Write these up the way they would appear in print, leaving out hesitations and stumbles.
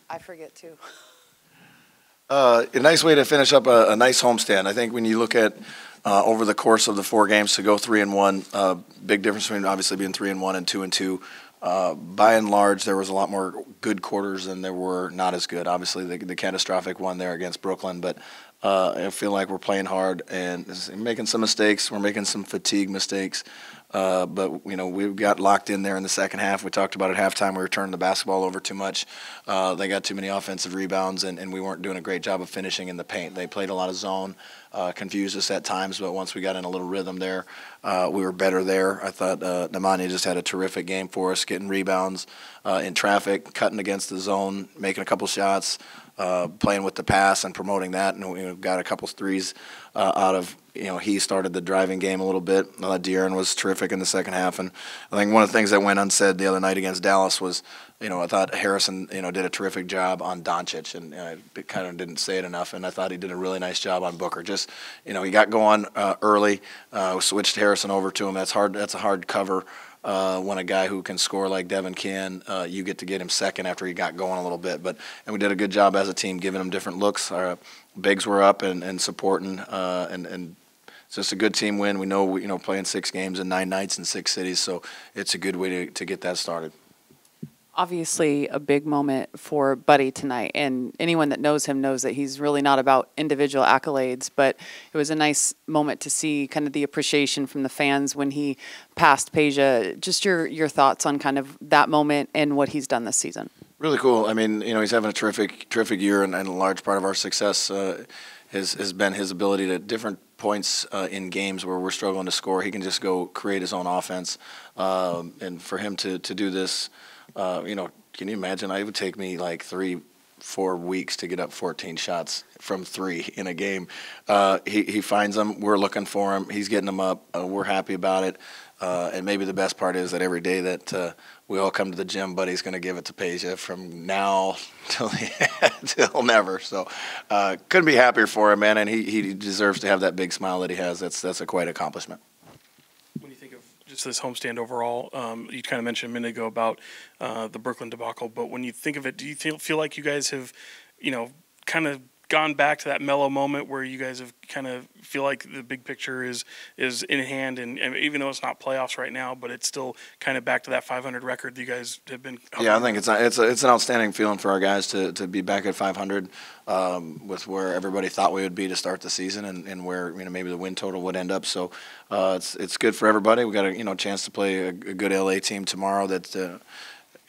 I forget too. A nice way to finish up a nice homestand. I think when you look at over the course of the 4 games to go 3-1, big difference between obviously being 3-1 and 2-2. By and large, there was a lot more good quarters than there were not as good. Obviously, the catastrophic one there against Brooklyn, but I feel like we're playing hard and making some mistakes. We're making some fatigue mistakes. But, we got locked in there in the second half. We talked about at halftime we were turning the basketball over too much. They got too many offensive rebounds, and we weren't doing a great job of finishing in the paint. They played a lot of zone, confused us at times, but once we got in a little rhythm there, we were better there. I thought Nemanja just had a terrific game for us, getting rebounds in traffic, cutting against the zone, making a couple shots, playing with the pass and promoting that, and we got a couple threes out of, he started the driving game a little bit. De'Aaron was terrific in the second half, and I think one of the things that went unsaid the other night against Dallas was, I thought Harrison, did a terrific job on Doncic, and I kind of didn't say it enough, and I thought he did a really nice job on Booker. Just, he got going early, switched Harrison over to him. That's hard. That's a hard cover. When a guy who can score like Devin can, you get to get him second after he got going a little bit. And we did a good job as a team giving him different looks. Our bigs were up and supporting, and it's just a good team win. We know, playing 6 games in 9 nights in 6 cities, so it's a good way to get that started. Obviously a big moment for Buddy tonight, and anyone that knows him knows that he's really not about individual accolades, but it was a nice moment to see kind of the appreciation from the fans when he passed Peja. Just your thoughts on kind of that moment and what he's done this season. Really cool. I mean, he's having a terrific year, and a large part of our success has been his ability to different points in games where we're struggling to score. He can just go create his own offense, and for him to do this, can you imagine? It would take me like 3-4 weeks to get up 14 shots from 3 in a game. He finds them. We're looking for him. He's getting them up. We're happy about it. And maybe the best part is that every day that we all come to the gym, Buddy's going to give it to Peja from now till never. So couldn't be happier for him, man. And he deserves to have that big smile that he has. That's a quite accomplishment. When you think of just this homestand overall, you kind of mentioned a minute ago about the Brooklyn debacle, but when you think of it, do you feel like you guys have, kind of gone back to that mellow moment where you guys have kind of feel like the big picture is in hand, and even though it's not playoffs right now, but it's still kind of back to that 500 record that you guys have been. Yeah, I think it's an outstanding feeling for our guys to be back at 500 with where everybody thought we would be to start the season, and where maybe the win total would end up. So it's good for everybody. We got a chance to play a good LA team tomorrow that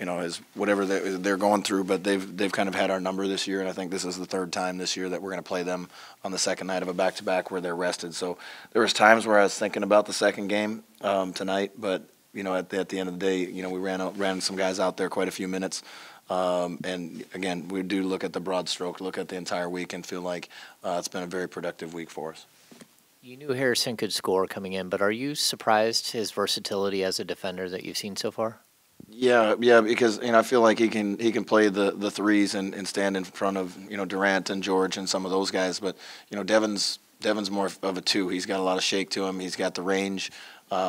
is whatever they're going through, but they've kind of had our number this year, and I think this is the 3rd time this year that we're going to play them on the second night of a back-to-back where they're rested. So there was times where I was thinking about the second game tonight, but at the end of the day, we ran some guys out there quite a few minutes, and again, we do look at the broad stroke, look at the entire week, and feel like it's been a very productive week for us. You knew Harrison could score coming in, but are you surprised his versatility as a defender that you've seen so far? Yeah, because I feel like he can play the threes and stand in front of Durant and George and some of those guys, but Devin's more of a 2. He's got a lot of shake to him. He's got the range.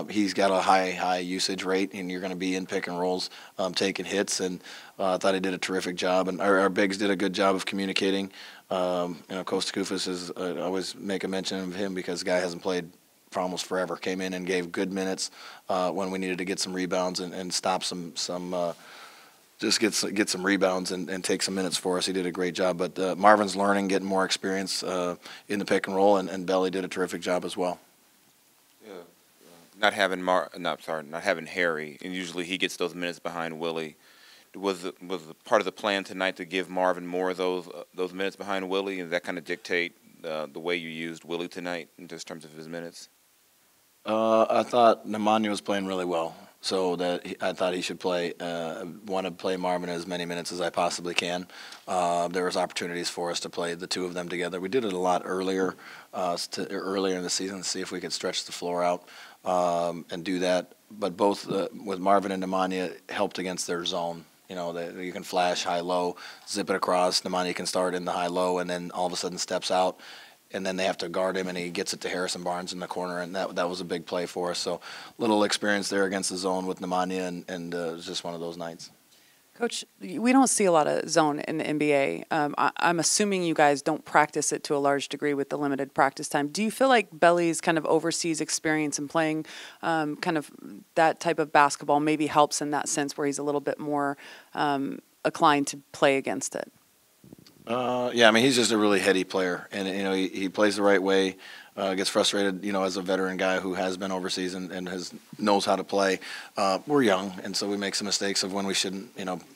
He's got a high usage rate, and you're going to be in pick and rolls, taking hits. And I thought he did a terrific job, and our bigs did a good job of communicating. Stoakovic is I always make a mention of him because the guy hasn't played for almost forever. Came in and gave good minutes when we needed to get some rebounds and stop some just get some rebounds and take some minutes for us. He did a great job. But Marvin's learning, getting more experience in the pick and roll, and Belly did a terrific job as well. Yeah, not having Harry, and usually he gets those minutes behind Willie. Was part of the plan tonight to give Marvin more of those minutes behind Willie, and that kind of dictate the way you used Willie tonight in just terms of his minutes? I thought Nemanja was playing really well, so I thought he should play. Want to play Marvin as many minutes as I possibly can. There was opportunities for us to play the 2 of them together. We did it a lot earlier in the season to see if we could stretch the floor out and do that. But both with Marvin and Nemanja helped against their zone. You can flash high-low, zip it across. Nemanja can start in the high-low and then all of a sudden steps out. And then they have to guard him, and he gets it to Harrison Barnes in the corner, and that was a big play for us. So little experience there against the zone with Nemanja, and it was just one of those nights. Coach, we don't see a lot of zone in the NBA. I'm assuming you guys don't practice it to a large degree with the limited practice time. Do you feel like Belly's kind of overseas experience and playing kind of that type of basketball maybe helps in that sense where he's a little bit more inclined to play against it? Yeah, I mean, he's just a really heady player, and he plays the right way. Gets frustrated, as a veteran guy who has been overseas and knows how to play. We're young, and so we make some mistakes of when we shouldn't,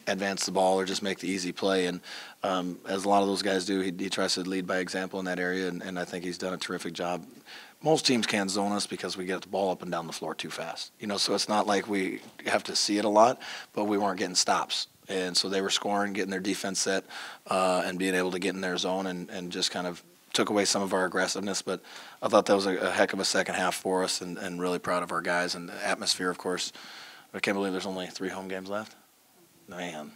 advance the ball or just make the easy play. And as a lot of those guys do, he tries to lead by example in that area, and I think he's done a terrific job. Most teams can't zone us because we get the ball up and down the floor too fast. So it's not like we have to see it a lot, but we weren't getting stops. And so they were scoring, getting their defense set, and being able to get in their zone and just kind of took away some of our aggressiveness. But I thought that was a heck of a second half for us, and really proud of our guys and the atmosphere, of course. I can't believe there's only 3 home games left. Man.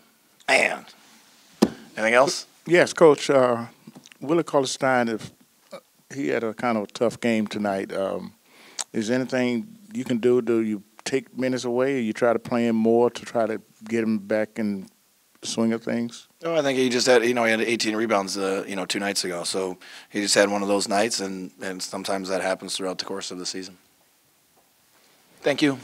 Anything else? Yes, Coach. Willie Cauley-Stein, if he had a kind of tough game tonight, is there anything you can do? Do you take minutes away, or you try to play him more to try to get him back in the swing of things? No, I think he just had, he had 18 rebounds, 2 nights ago. So he just had one of those nights, and sometimes that happens throughout the course of the season. Thank you.